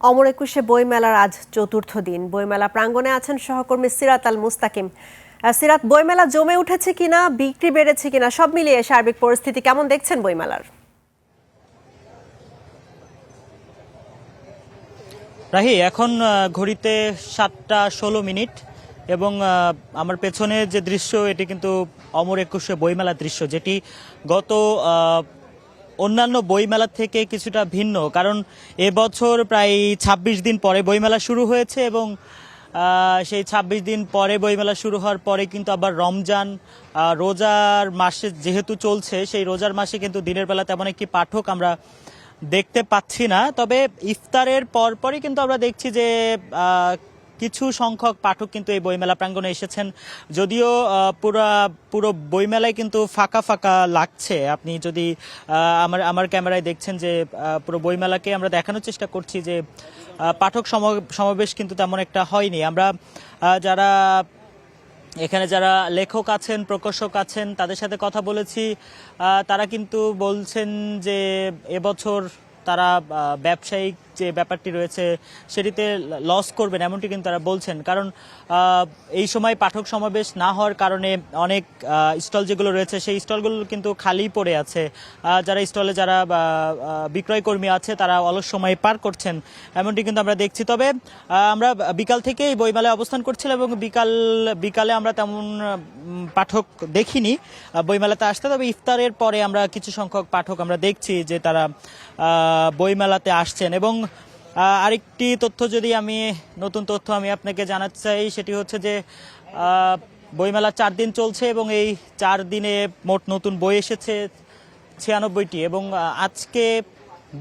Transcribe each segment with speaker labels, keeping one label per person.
Speaker 1: অমর একুশে বইমেলার আজ চতুর্থ দিন। বইমেলা প্রাঙ্গণে আছেন সহকর্মী সিরাত আল মুস্তাকিম। সিরাত, বইমেলা জমে উঠেছে কিনা, বিক্রি বেড়েছে কিনা, সব মিলিয়ে সার্বিক পরিস্থিতি কেমন দেখছেন বইমেলার?
Speaker 2: রাহি, এখন ঘড়িতে 7টা 16 মিনিট এবং আমার পেছনে যে দৃশ্য এটি কিন্তু অমর একুশে বইমেলার দৃশ্য, যেটি গত অন্যান্য বইমেলা থেকে কিছুটা ভিন্ন। কারণ এবছর প্রায় ২৬ দিন পরে বইমেলা শুরু হয়েছে এবং সেই ২৬ দিন পরে বইমেলা শুরু হওয়ার পরে কিন্তু আবার রমজান রোজার মাসে যেহেতু চলছে, সেই রোজার মাসে কিন্তু দিনের বেলা তেমন একটি পাঠক আমরা দেখতে পাচ্ছি না। তবে ইফতারের পরপরই কিন্তু আমরা দেখছি যে কিছু সংখ্যক পাঠক কিন্তু এই বইমেলা প্রাঙ্গণে এসেছেন। যদিও পুরো বইমেলায় কিন্তু ফাঁকা ফাঁকা লাগছে। আপনি যদি আমার ক্যামেরায় দেখছেন যে পুরো বইমেলাকে আমরা দেখানোর চেষ্টা করছি যে পাঠক সমাবেশ কিন্তু তেমন একটা হয়নি। আমরা এখানে যারা লেখক আছেন, প্রকাশক আছেন, তাদের সাথে কথা বলেছি। তারা কিন্তু বলছেন যে এবছর তারা ব্যবসায়িক যে ব্যাপারটি রয়েছে সেটিতে লস করবেন, এমনটি কিন্তু তারা বলছেন। কারণ এই সময় পাঠক সমাবেশ না হওয়ার কারণে অনেক স্টল যেগুলো রয়েছে সেই স্টলগুলো কিন্তু খালি পড়ে আছে। যারা বিক্রয় কর্মী আছে তারা অলস সময় পার করছেন, এমনটি কিন্তু আমরা দেখছি। তবে আমরা বিকাল থেকেই বইমেলায় অবস্থান করছিলাম এবং বিকালে আমরা তেমন পাঠক দেখিনি বইমেলাতে আসতে। তবে ইফতারের পরে আমরা কিছু সংখ্যক পাঠক আমরা দেখছি যে তারা বইমেলাতে আসছেন। এবং আরেকটি তথ্য, নতুন তথ্য আমি আপনাকে জানাতে চাই, সেটি হচ্ছে যে বইমেলা 4 দিন চলছে এবং এই 4 দিনে মোট নতুন বই এসেছে 96টি। এবং আজকে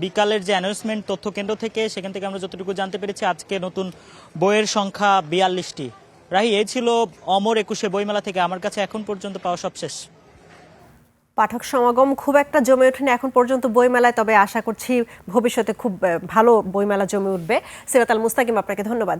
Speaker 2: বিকালের যে অ্যানাউন্সমেন্ট তথ্য কেন্দ্র থেকে, সেখান থেকে আমরা যতটুকু জানতে পেরেছি আজকে নতুন বইয়ের সংখ্যা 42টি। রাহি, এই ছিল অমর একুশে বইমেলা থেকে আমার কাছে এখন পর্যন্ত পাওয়া সবশেষ।
Speaker 1: পাঠক সমাগম খুব একটা জমে ওঠেনি এখন পর্যন্ত বইমেলায়, তবে আশা করছি ভবিষ্যতে খুব ভালো বইমেলা জমে উঠবে। সিরাত আল মুস্তাকিম, আপনাকে ধন্যবাদ।